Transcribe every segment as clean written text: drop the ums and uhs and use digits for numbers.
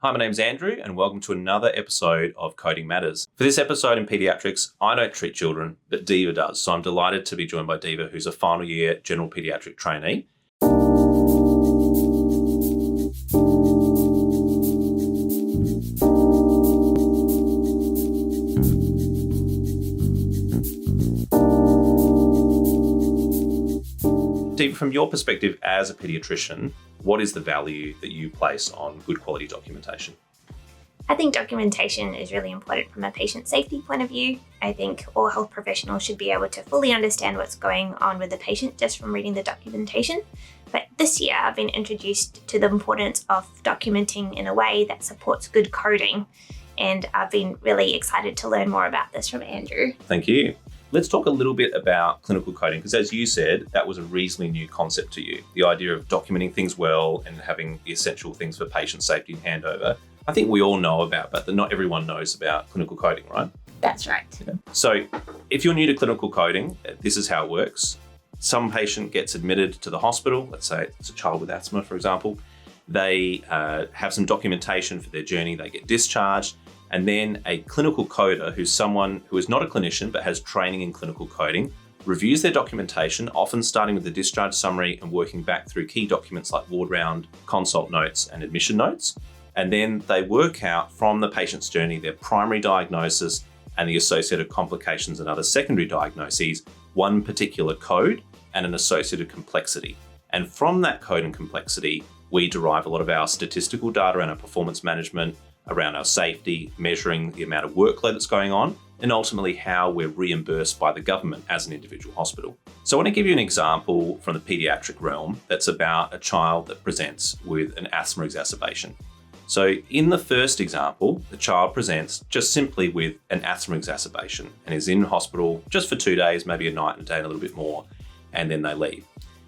Hi, my name's Andrew, and welcome to another episode of Coding Matters. For this episode in Pediatrics, I don't treat children, but Deeva does. So I'm delighted to be joined by Deeva, who's a final year general pediatric trainee. Deeva, from your perspective as a pediatrician, what is the value that you place on good quality documentation? I think documentation is really important from a patient safety point of view. I think all health professionals should be able to fully understand what's going on with the patient just from reading the documentation. But this year, I've been introduced to the importance of documenting in a way that supports good coding. And I've been really excited to learn more about this from Andrew. Thank you. Let's talk a little bit about clinical coding, because as you said, that was a reasonably new concept to you. The idea of documenting things well and having the essential things for patient safety and handover. I think we all know about, but not everyone knows about clinical coding, right? That's right. Yeah. So if you're new to clinical coding, this is how it works. Some patient gets admitted to the hospital. Let's say it's a child with asthma, for example. They have some documentation for their journey. They get discharged. And then a clinical coder, who's someone who is not a clinician but has training in clinical coding, reviews their documentation, often starting with the discharge summary and working back through key documents like ward round, consult notes, and admission notes. And then they work out from the patient's journey their primary diagnosis and the associated complications and other secondary diagnoses, one particular code and an associated complexity. And from that code and complexity, we derive a lot of our statistical data and our performance management around our safety, measuring the amount of workload that's going on, and ultimately how we're reimbursed by the government as an individual hospital. So I want to give you an example from the pediatric realm that's about a child that presents with an asthma exacerbation. So in the first example, the child presents just simply with an asthma exacerbation and is in hospital just for 2 days, maybe a night and a day and a little bit more, and then they leave.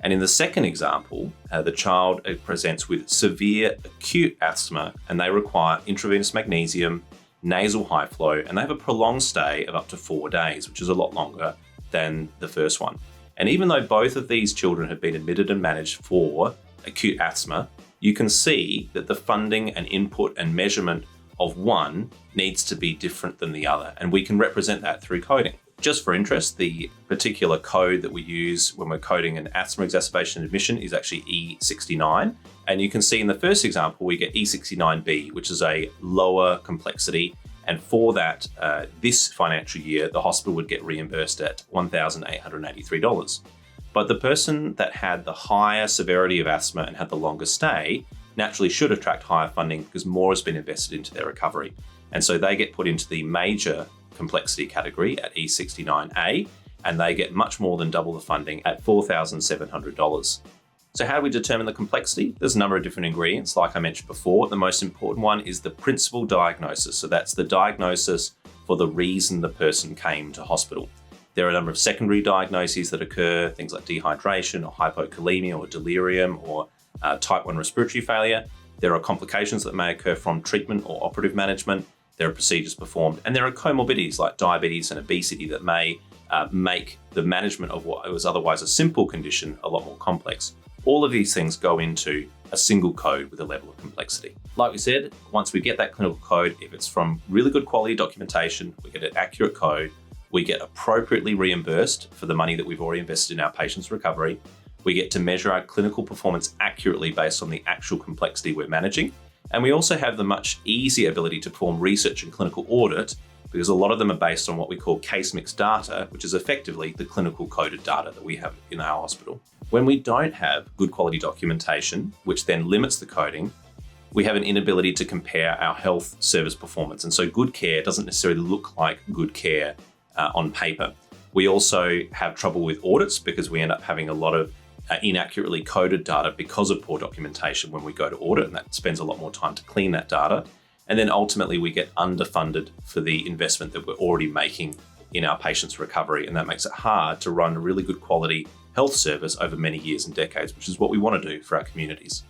And in the second example, the child presents with severe acute asthma and they require intravenous magnesium, nasal high flow, and they have a prolonged stay of up to 4 days, which is a lot longer than the first one. And even though both of these children have been admitted and managed for acute asthma, you can see that the funding and input and measurement of one needs to be different than the other. And we can represent that through coding. Just for interest, the particular code that we use when we're coding an asthma exacerbation admission is actually E69. And you can see in the first example, we get E69B, which is a lower complexity. And for that, this financial year, the hospital would get reimbursed at $1,883. But the person that had the higher severity of asthma and had the longer stay naturally should attract higher funding because more has been invested into their recovery. And so they get put into the major complexity category at E69A, and they get much more than double the funding at $4,700. So how do we determine the complexity? There's a number of different ingredients, like I mentioned before. The most important one is the principal diagnosis. So that's the diagnosis for the reason the person came to hospital. There are a number of secondary diagnoses that occur, things like dehydration or hypokalemia or delirium or type 1 respiratory failure. There are complications that may occur from treatment or operative management. There are procedures performed, and there are comorbidities like diabetes and obesity that may make the management of what was otherwise a simple condition a lot more complex. All of these things go into a single code with a level of complexity. Like we said, once we get that clinical code, if it's from really good quality documentation, we get an accurate code, we get appropriately reimbursed for the money that we've already invested in our patient's recovery, we get to measure our clinical performance accurately based on the actual complexity we're managing. And we also have the much easier ability to perform research and clinical audit because a lot of them are based on what we call case mix data, which is effectively the clinical coded data that we have in our hospital. When we don't have good quality documentation, which then limits the coding, we have an inability to compare our health service performance. And so good care doesn't necessarily look like good care on paper. We also have trouble with audits because we end up having a lot of inaccurately coded data because of poor documentation when we go to audit, and that spends a lot more time to clean that data. And then ultimately we get underfunded for the investment that we're already making in our patient's recovery, and that makes it hard to run a really good quality health service over many years and decades, which is what we want to do for our communities.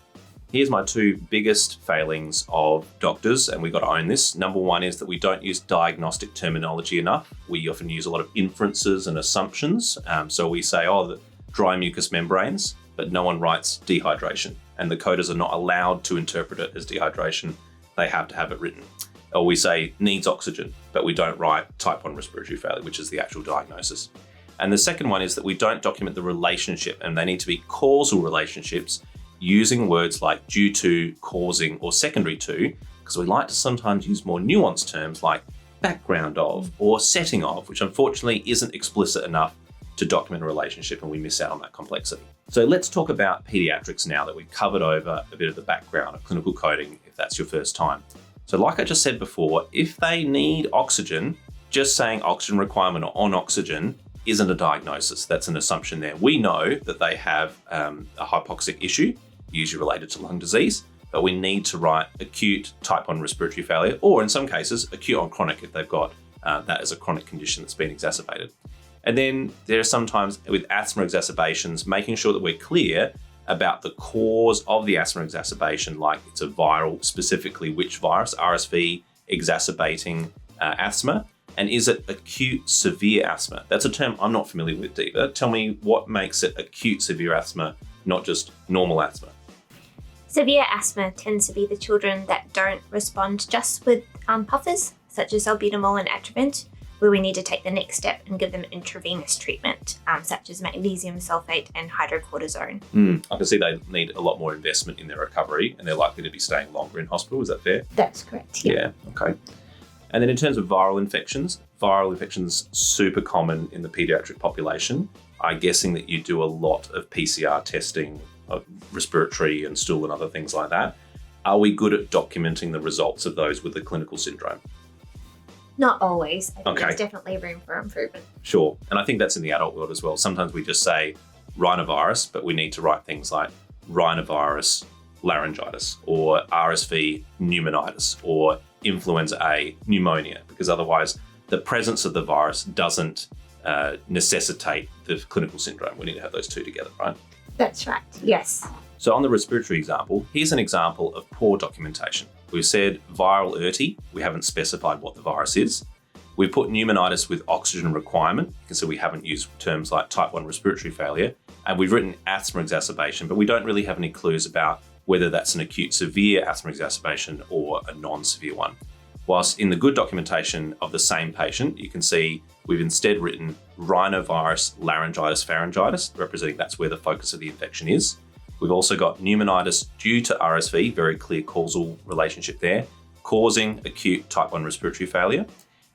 Here's my two biggest failings of doctors, and we've got to own this. Number one is that we don't use diagnostic terminology enough. We often use a lot of inferences and assumptions. So we say, the dry mucous membranes, but no one writes dehydration. And the coders are not allowed to interpret it as dehydration. they have to have it written. Or we say needs oxygen, but we don't write type 1 respiratory failure, which is the actual diagnosis. And the second one is that we don't document the relationship, and they need to be causal relationships using words like due to, causing, or secondary to, because we like to sometimes use more nuanced terms like background of or setting of, which unfortunately isn't explicit enough to document a relationship, and we miss out on that complexity. So let's talk about pediatrics now that we've covered over a bit of the background of clinical coding, if that's your first time. So like I just said before, if they need oxygen, just saying oxygen requirement or on oxygen isn't a diagnosis. That's an assumption there. We know that they have a hypoxic issue, usually related to lung disease, but we need to write acute type 1 respiratory failure, or in some cases, acute on chronic if they've got that as a chronic condition that's been exacerbated. And then there are sometimes with asthma exacerbations, making sure that we're clear about the cause of the asthma exacerbation, like it's a viral, specifically which virus, RSV exacerbating asthma, and is it acute severe asthma? That's a term I'm not familiar with, Deeva. Tell me what makes it acute severe asthma, not just normal asthma. Severe asthma tends to be the children that don't respond just with puffers, such as salbutamol and Atrovent, where we need to take the next step and give them intravenous treatment, such as magnesium sulfate and hydrocortisone. I can see they need a lot more investment in their recovery, and they're likely to be staying longer in hospital. Is that fair? That's correct. Yeah. Okay. And then in terms of viral infections super common in the pediatric population. I'm guessing that you do a lot of PCR testing of respiratory and stool and other things like that. Are we good at documenting the results of those with the clinical syndrome? Not always. I think Okay. there's definitely room for improvement. Sure. And I think that's in the adult world as well. Sometimes we just say rhinovirus, but we need to write things like rhinovirus laryngitis or RSV pneumonitis or influenza A pneumonia, because otherwise the presence of the virus doesn't necessitate the clinical syndrome. We need to have those two together, right? That's right. Yes. So on the respiratory example, here's an example of poor documentation. We've said viral ERT. We haven't specified what the virus is. We put pneumonitis with oxygen requirement. You can see we haven't used terms like type 1 respiratory failure. And we've written asthma exacerbation, but we don't really have any clues about whether that's an acute severe asthma exacerbation or a non-severe one. Whilst in the good documentation of the same patient, you can see we've instead written rhinovirus laryngitis pharyngitis, representing that's where the focus of the infection is. We've also got pneumonitis due to RSV, very clear causal relationship there, causing acute type 1 respiratory failure.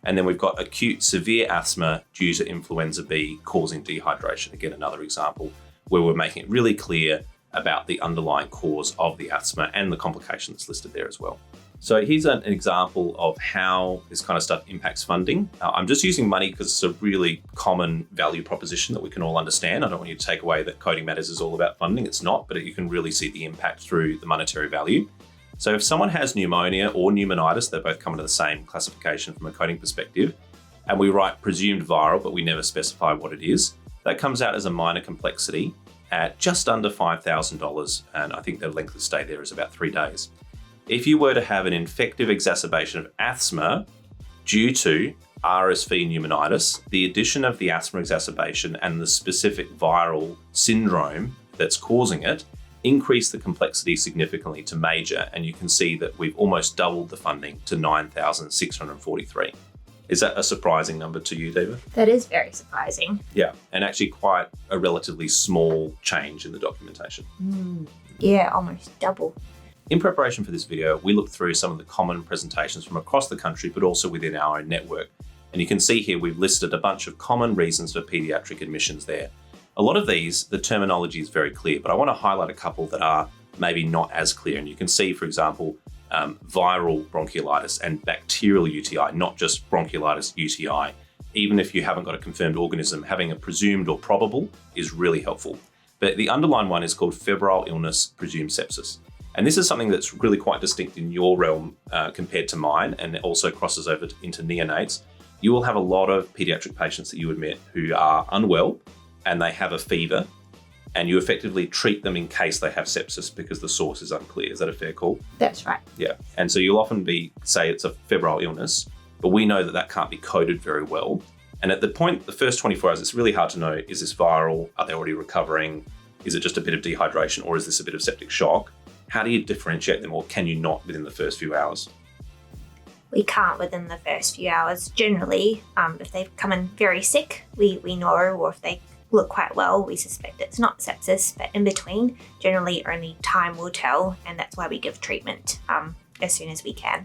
And then we've got acute severe asthma due to influenza B causing dehydration. Again, another example where we're making it really clear about the underlying cause of the asthma and the complication that's listed there as well. So here's an example of how this kind of stuff impacts funding. I'm just using money because it's a really common value proposition that we can all understand. I don't want you to take away that Coding Matters is all about funding. It's not, but you can really see the impact through the monetary value. So if someone has pneumonia or pneumonitis, they both come into the same classification from a coding perspective, and we write presumed viral, but we never specify what it is, that comes out as a minor complexity at just under $5,000, and I think the length of stay there is about 3 days. If you were to have an infective exacerbation of asthma due to RSV pneumonitis, the addition of the asthma exacerbation and the specific viral syndrome that's causing it increase the complexity significantly to major, and you can see that we've almost doubled the funding to $9,643. Is that a surprising number to you, Deeva? That is very surprising. Yeah, and actually quite a relatively small change in the documentation. Yeah, almost double. In preparation for this video, we looked through some of the common presentations from across the country, but also within our own network. And you can see here we've listed a bunch of common reasons for paediatric admissions there. A lot of these, the terminology is very clear, but I want to highlight a couple that are maybe not as clear. And you can see, for example, viral bronchiolitis and bacterial UTI, not just bronchiolitis UTI. Even if you haven't got a confirmed organism, having a presumed or probable is really helpful. But the underlying one is called febrile illness presumed sepsis. And this is something that's really quite distinct in your realm compared to mine, and it also crosses over into neonates. You will have a lot of pediatric patients that you admit who are unwell and they have a fever, and you effectively treat them in case they have sepsis because the source is unclear. Is that a fair call? That's right. Yeah. And so you'll often say it's a febrile illness, but we know that can't be coded very well. And at the first 24 hours, it's really hard to know, is this viral? Are they already recovering? Is it just a bit of dehydration, or is this a bit of septic shock? How do you differentiate them, or can you not within the first few hours? We can't within the first few hours. Generally, if they've come in very sick, we know, or if they look quite well, we suspect it's not sepsis, but in between, generally only time will tell, and that's why we give treatment as soon as we can.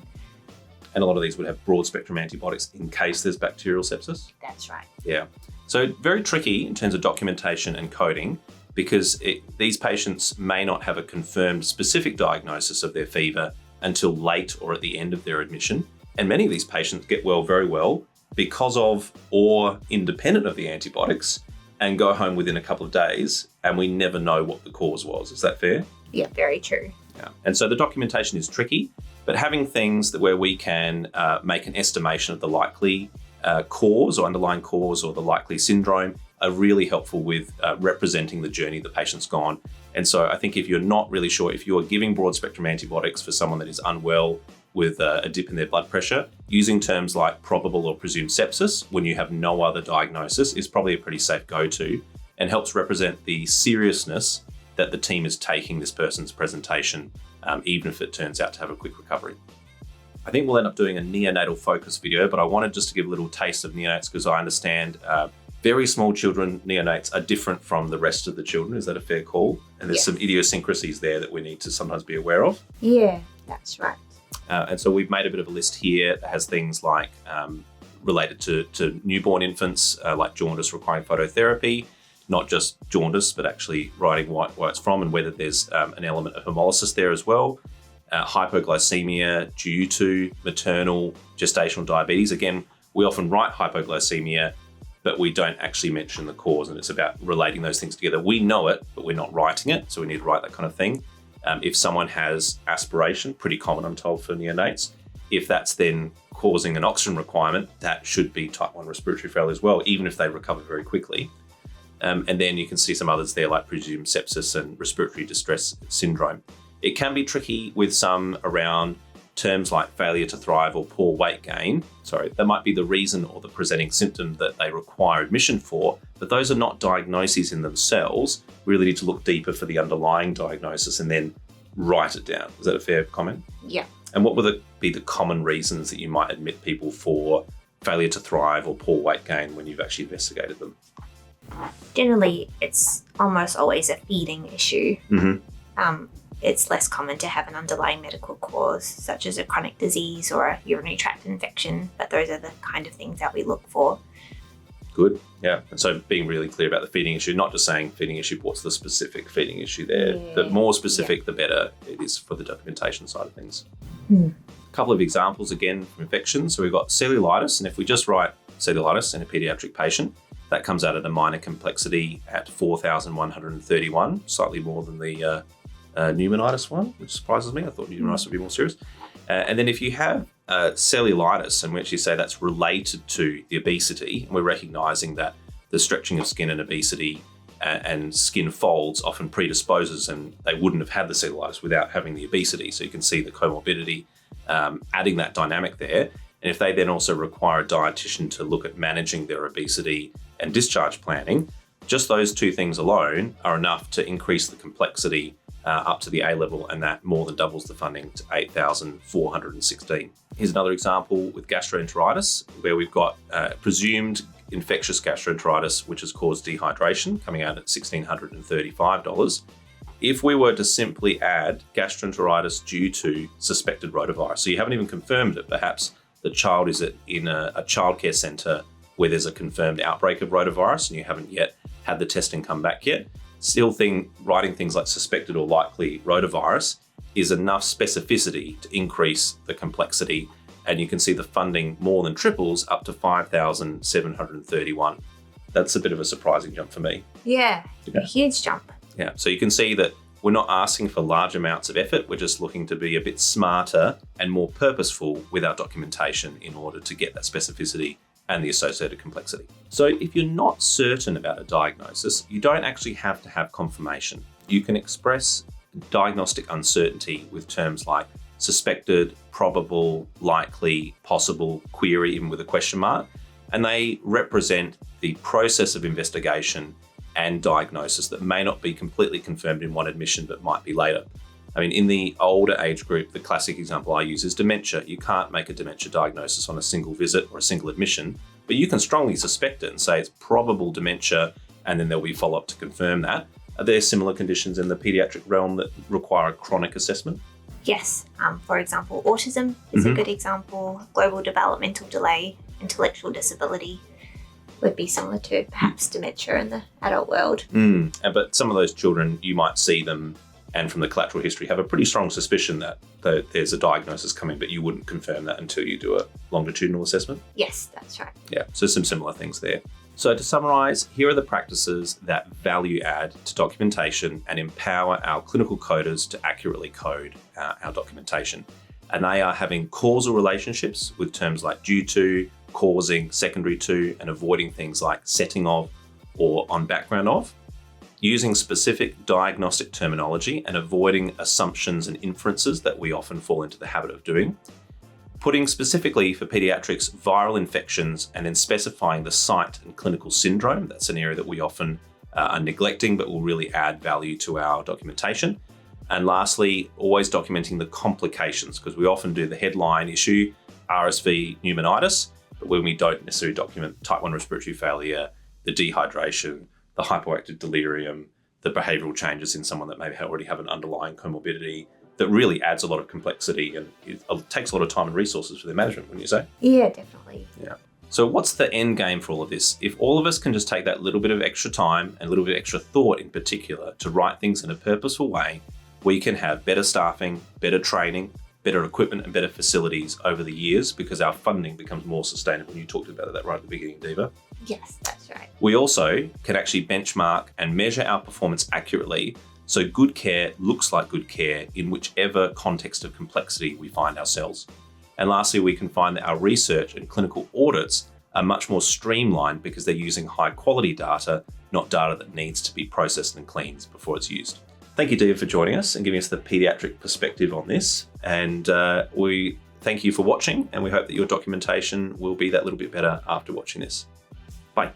And a lot of these would have broad spectrum antibiotics in case there's bacterial sepsis? That's right. Yeah. So very tricky in terms of documentation and coding, because these patients may not have a confirmed specific diagnosis of their fever until late or at the end of their admission. And many of these patients get well very well because of or independent of the antibiotics and go home within a couple of days, and we never know what the cause was. Is that fair? Yeah, very true. Yeah. And so the documentation is tricky, but having things where we can make an estimation of the likely cause or underlying cause or the likely syndrome are really helpful with representing the journey the patient's gone. And so I think if you're not really sure, if you are giving broad spectrum antibiotics for someone that is unwell with a dip in their blood pressure, using terms like probable or presumed sepsis when you have no other diagnosis is probably a pretty safe go-to, and helps represent the seriousness that the team is taking this person's presentation, even if it turns out to have a quick recovery. I think we'll end up doing a neonatal focus video, but I wanted just to give a little taste of neonates because I understand very small children, neonates, are different from the rest of the children. Is that a fair call? And there's some idiosyncrasies there that we need to sometimes be aware of. Yeah, that's right. And so we've made a bit of a list here that has things like related to newborn infants, like jaundice requiring phototherapy, not just jaundice, but actually writing where it's from and whether there's an element of hemolysis there as well. Hypoglycemia due to maternal gestational diabetes. Again, we often write hypoglycemia, but we don't actually mention the cause, and it's about relating those things together. We know it, but we're not writing it, so we need to write that kind of thing. If someone has aspiration, pretty common, I'm told, for neonates, if that's then causing an oxygen requirement, that should be type 1 respiratory failure as well, even if they recover very quickly. And then you can see some others there like presumed sepsis and respiratory distress syndrome. It can be tricky with some around terms like failure to thrive or poor weight gain. That might be the reason or the presenting symptom that they require admission for, but those are not diagnoses in themselves. We really need to look deeper for the underlying diagnosis and then write it down. Is that a fair comment? Yeah. And what would be the common reasons that you might admit people for failure to thrive or poor weight gain when you've actually investigated them? Generally, it's almost always a feeding issue. Mm-hmm. It's less common to have an underlying medical cause, such as a chronic disease or a urinary tract infection, but those are the kind of things that we look for. Good, yeah. And so being really clear about the feeding issue, not just saying feeding issue, but what's the specific feeding issue there. Yeah. The more specific, the better it is for the documentation side of things. A couple of examples again from infections. So we've got cellulitis, and if we just write cellulitis in a pediatric patient, that comes out at a minor complexity at 4,131, slightly more than the pneumonitis one, which surprises me. I thought pneumonitis would be more serious. And then if you have cellulitis, and we actually say that's related to the obesity, and we're recognising that the stretching of skin and obesity and skin folds often predisposes, and they wouldn't have had the cellulitis without having the obesity. So you can see the comorbidity adding that dynamic there. And if they then also require a dietitian to look at managing their obesity and discharge planning, just those two things alone are enough to increase the complexity up to the A level, and that more than doubles the funding to 8,416. Here's another example with gastroenteritis, where we've got presumed infectious gastroenteritis, which has caused dehydration, coming out at $1,635. If we were to simply add gastroenteritis due to suspected rotavirus, so you haven't even confirmed it, perhaps the child is in a childcare centre where there's a confirmed outbreak of rotavirus and you haven't yet had the testing come back yet, still writing things like suspected or likely rotavirus is enough specificity to increase the complexity, and you can see the funding more than triples up to 5,731. That's a bit of a surprising jump for me. Yeah, a huge jump. Yeah, so you can see that we're not asking for large amounts of effort, we're just looking to be a bit smarter and more purposeful with our documentation in order to get that specificity and the associated complexity. So if you're not certain about a diagnosis, you don't actually have to have confirmation. You can express diagnostic uncertainty with terms like suspected, probable, likely, possible, query, even with a question mark, and they represent the process of investigation and diagnosis that may not be completely confirmed in one admission but might be later. I mean, in the older age group, the classic example I use is dementia. You can't make a dementia diagnosis on a single visit or a single admission, but you can strongly suspect it and say it's probable dementia, and then there'll be follow-up to confirm that. Are there similar conditions in the paediatric realm that require a chronic assessment? Yes. For example, autism is a good example. Global developmental delay, intellectual disability would be similar to perhaps dementia in the adult world. But some of those children, you might see them, and from the collateral history, have a pretty strong suspicion that there's a diagnosis coming, but you wouldn't confirm that until you do a longitudinal assessment? Yes, that's right. Yeah, so some similar things there. So to summarise, here are the practices that value add to documentation and empower our clinical coders to accurately code our documentation. And they are having causal relationships with terms like due to, causing, secondary to, and avoiding things like setting of or on background of. Using specific diagnostic terminology and avoiding assumptions and inferences that we often fall into the habit of doing. Putting specifically for pediatrics viral infections and then specifying the site and clinical syndrome. That's an area that we often are neglecting but will really add value to our documentation. And lastly, always documenting the complications, because we often do the headline issue, RSV pneumonitis, but when we don't necessarily document type 1 respiratory failure, the dehydration, the hypoactive delirium, the behavioural changes in someone that maybe already have an underlying comorbidity, that really adds a lot of complexity and it takes a lot of time and resources for their management, wouldn't you say? Yeah, definitely. Yeah. So what's the end game for all of this? If all of us can just take that little bit of extra time and a little bit of extra thought in particular to write things in a purposeful way, we can have better staffing, better training, better equipment and better facilities over the years because our funding becomes more sustainable. You talked about that right at the beginning, Deeva. Yes, that's right. We also can actually benchmark and measure our performance accurately so good care looks like good care in whichever context of complexity we find ourselves. And lastly, we can find that our research and clinical audits are much more streamlined because they're using high quality data, not data that needs to be processed and cleaned before it's used. Thank you, Deeva, for joining us and giving us the paediatric perspective on this. And we thank you for watching, and we hope that your documentation will be that little bit better after watching this. Bye.